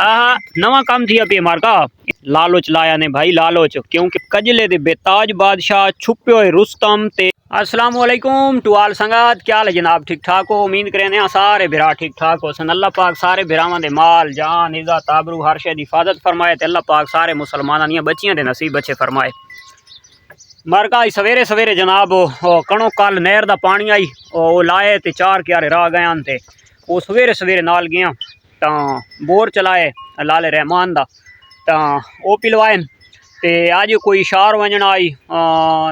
आहा नवा काम थी पे मारका लालोच लाया ने भाई लालोच क्योंकि कजले दे बेताज बादशाह छुपे हुए रुस्तम ते अस्सलाम वालेकुम टू आल संगत क्या हाल है जनाब ठीक ठाक हो उम्मीद करें सारे बिरा ठीक ठाक हो सन अल्लाह पाक सारे बिरावां दे माल जान इज्जत आबरू हर शे दी हिफाजत फरमाए ते अल्लाह पाक सारे मुसलमानां दियां बच्चियां दे नसीब अच्छे फरमाए। मरका सवेरे सवेरे जनाब कणो कल नहर दा पानी आई ओ लाए ते चार क्यारे राह गए ते वो सवेरे सवेरे नाल गया तो बोर चलाए लाले रहमान दा तो वो पिलवाए ते अज कोई शार वंजना आई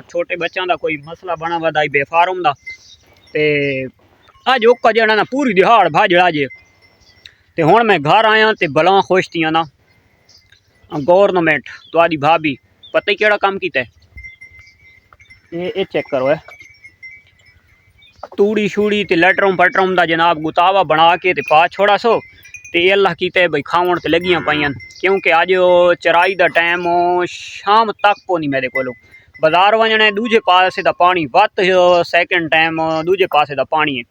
छोटे बच्चों का कोई मसला बना वदा बेफार्म दा ते अज ओका जड़ा ना पूरी दिहाड़ भाजड़ा जे ते हुण मैं घर आया ते बला खुश थी ना गवर्नमेंट तुहाडी भाभी पता ही केड़ा काम कीता है ये चेक करो है तूड़ी शूड़ी ते लटरों पटरों दा जनाब गुतावा बना के ते पा छोड़ा सो ते अल्लाह कीते भाई खावन ते लगियां पाइयां क्योंकि अज चराई दा टाइम शाम तक को नहीं मेरे को बाजार वजना है दूजे पासे दा पानी वत सैकेंड टाइम दूजे पासे दा पानी है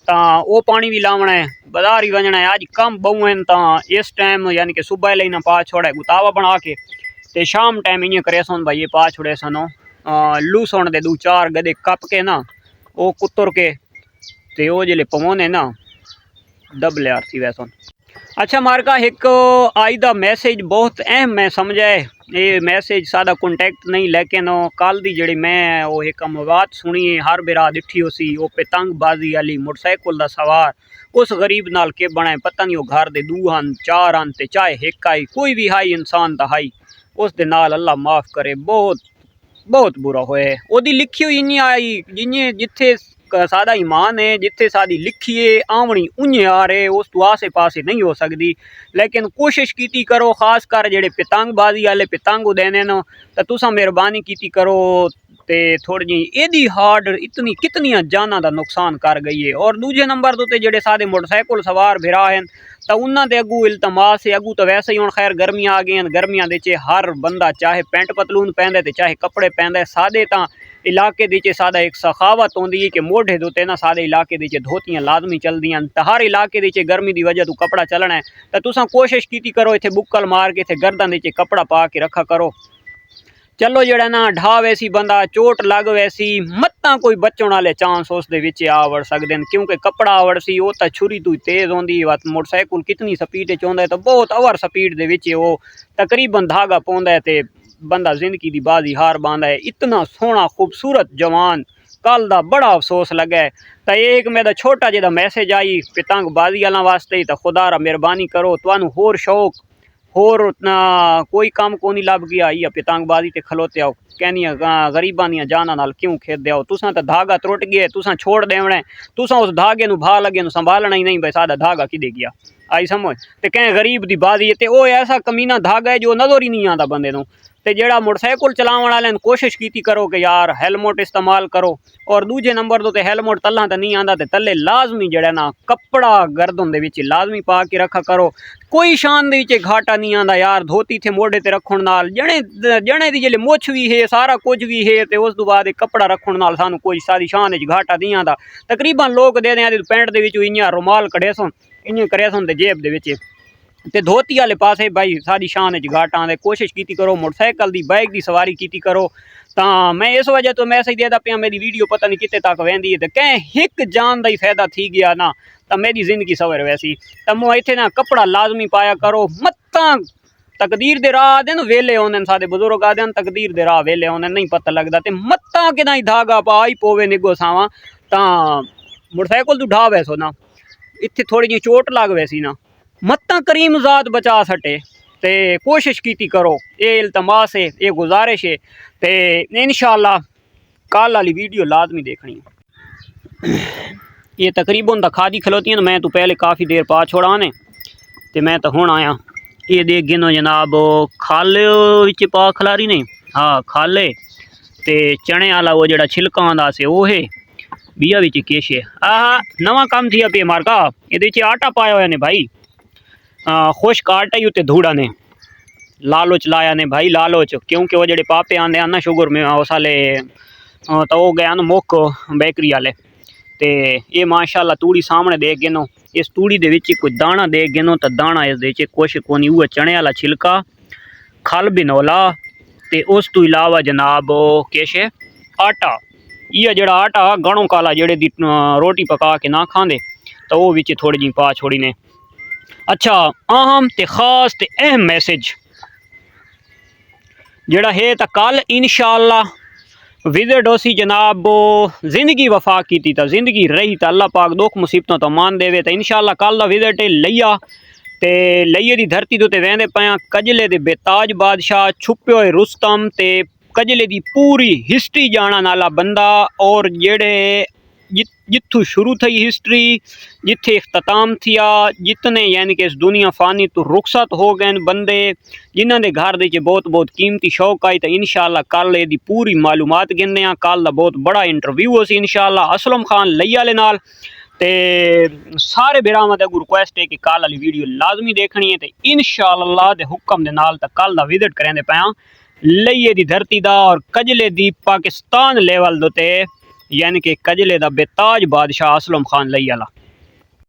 तो वो पानी भी लावना है बाजार ही वजना है अज कम बहु तो इस टाइम यानी कि सुबह लेना पा छोड़ा गुतावा बना के ते शाम टाइम इं करे सन भाई ये पा छोड़े सनो लू सुन दे दू चार गदे कप के ना वो कुतर के ते वो जिले पवोने ना डबले आरती वैसा। अच्छा मारका एक आज का मैसेज बहुत अहम मैं समझा है ये मैसेज सादा कॉन्टैक्ट नहीं लेकिन कल दी जड़ी मैं वो एक मवाद सुनी हर बिरा दिठी उसी वो पतंगबाजी वाली मोटरसाइकिल का सवार उस गरीब नाल के बनाए पता नहीं वो घर दे दू हन चार हन ते चाहे एक आई कोई भी हाई इंसान दा हाई उस दे नाल अल्लाह माफ़ करे बहुत बहुत बुरा होए ओदी लिखी हुई इन्नी आई जिन्हें जिथे सादा ईमान है जिथे सादी लिखी है आवनी उन्हें आ रहे उस तो आसे पासे नहीं हो सकती लेकिन कोशिश कीती करो खास कर जेडे पतंगबाजी वाले पतंग उड़ाने न तो तुसा मेहरबानी कीती करो ते थोड़ी जी एदी हार्ड इतनी कितनियां जाना दा नुकसान कर गई है। और दूजे नंबर तो जेडे सादे मोटरसाइकिल सवार बिरा हैं तो उन्होंने अगू इल्तमास है अगू तो वैसे ही हूँ खैर गर्मियां आ गई गर्मियां दे हर बंदा चाहे पेंट पतलून पहनदा ते चाहे कपड़े पहनदा सादे तो इलाके दीचे सादा एक सखावत होंगी है कि मोढ़े दोते ना सादे इलाके दीचे धोतियां लाजमी चलदियां तो हर इलाके दीचे गर्मी की वजह तो कपड़ा चलना है तो तुसा कोशिश की करो इतने बुक्कल मार के इतने गर्दन दीचे कपड़ा पा के रखा करो। चलो जड़ा ना ढा वैसी बंदा चोट लग वैसी मत्ता कोई बचण वाले चांस उस दे विच आवड़ सकते हैं क्योंकि कपड़ा आवड़ सी वो तो छुरी तू तेज़ होंगी मोटरसाइकिल कितनी स्पीड चाहता है तो बहुत ओवर स्पीड दे विच वो तकरीबन धागा पाउंदा है ते बंदा जिंदगी की बाजी हार बांधा है। इतना सोहना खूबसूरत जवान कल दा बड़ा अफसोस लगा है तो एक मेरा छोटा जिहा मैसेज आई पतंगबाजी वालों वास्ते तो खुदा रा मेहरबानी करो तुहानू होर शौक होर कोई काम को नहीं लभ गया या पतंगबाजी ते खलोते आओ कहनिया गरीबां दियां जाना नाल क्यों खेदे आओ तुसा तो धागा त्रुट गया तुसा छोड़ देवना तुसा उस धागे नू भा लगे संभालना ही नहीं भाई सादा धागा किदे गया आई समझ ते कहें गरीब दी बाजी ते वो ऐसा कमीना धागा है जो नजर ही नहीं आता बंदे नू ते जेड़ा मोटरसाइकिल चलावन वाले कोशिश की करो कि यार हेलमेट इस्तेमाल करो और दूजे नंबर तो हेलमेट तल्ला तो नहीं आता ते तले लाजमी जड़ा ना कपड़ा गर्दन दे विच लाजमी पा के रखा करो कोई शान दे विच घाटा नहीं आता यार धोती थे मोढ़े ते रखण नाल जने जने दी जेले मुछ भी है सारा कुछ भी है ते उस तो बाद कपड़ा रखण नाल सानू कोई सारी शान विच घाटा नहीं आता। तकरीबन लोग दे दें पैंट दे विच इयां रुमाल कढ़े सन इयां करे सन ते जेब दे विच ते धोती वाले पासे भाई सारी शान घाट आते कोशिश की करो मोटरसाइकिल की बाइक की सवारी की करो तो मैं इस वजह तो मैसेज देता पाया मेरी वीडियो पता नहीं कितने तक वहदी है तो कहें एक जान का ही फायदा थी गया ना तो मेरी जिंदगी सवर वैसी तो मैं इतने ना कपड़ा लाजमी पाया करो मत्ता तकदीर दे राह आदे वेले आने सारे बुजुर्ग आदे तकदीर दे राह वेले आने नहीं पता लगता तो मत्ता कि धागा पा ही पोवे निगो सावा तो मोटरसाइकिल तू ढा वैसो ना इतने थोड़ी जी चोट लग वैसी ना मत्ता करीम ज़ात बचा सटे ते कोशिश की करो ये इल्तमास है ये गुजारिश है ते इंशाअल्लाह कल वाली वीडियो लाजमी देखनी ये तकरीबन तो खादी खलोती है मैं तो पहले काफ़ी देर पा छोड़ा ने ते मैं तो हुण आया ये देख गिनो जनाब खाले विच पा खलारी ने हाँ खाले ते चने वाला वो जड़ा छिलका आंदा से वो है बिया विच किश है आहा नवा काम थी पे मारका ये आटा पाया हुआ ने भाई खुश्क आटा ही उत्ते धूड़ा ने लालोच लाया ने भाई लालोच क्योंकि वो जड़े पापे आंदे ना शुगर में उस वाले तो वो गया ना मुख बेकरी वाले ते ये माशाल्लाह तूड़ी सामने देख गिनो इस तूड़ी दे विच कोई दाना दे गिनो तो दाना इस दे कुछ कोनी, वो चने वाला छिलका, खल बिनौला ते उस तो इलावा जनाब किश आटा। यह जड़ा आटा गणों काला जेड़े दी रोटी पका के ना खांदे तो वो विच थोड़ी जी पा छोड़ी ने। अच्छा अहम ते खास ते अहम मैसेज जड़ा है तो कल इंशाअल्लाह विजिट होसी जनाब। जिंदगी वफा की थी तो जिंदगी रही तो अल्लाह पाक दुख मुसीबतों तो मान देवे तो इंशाअल्लाह कल का विजिट है लिया ते लिये दी धरती तो वेंदे पाया कजले दे बेताज बादशाह छुपे हुए रुस्तम ते कजले दी पूरी हिस्ट्री जाना नाला बंदा और जेड़े जिथू शुरू थी हिस्ट्री जिथे इख्तिताम थिया जितने यानी कि इस दुनिया फानी तो रुखसत हो गए बंदे जिन्हों के घर दे बहुत बहुत कीमती शौक आई तो इंशाअल्लाह कल ये पूरी मालूमात गिनने आ। कल का बहुत बड़ा इंटरव्यू हो सी इंशाअल्लाह असलम खान लई वाले नाल ते सारे बिरावां ते रिक्वेस्ट है कि कल वाली वीडियो लाजमी देखनी है तो इंशाअल्लाह दे हुक्म दे नाल तो कल का विजिट करेंदे पाया लईए दी धरती दा और कजले दी पाकिस्तान लेवल दे यानी कि कजले दा बेताज बादशाह असलम खान लई वाला।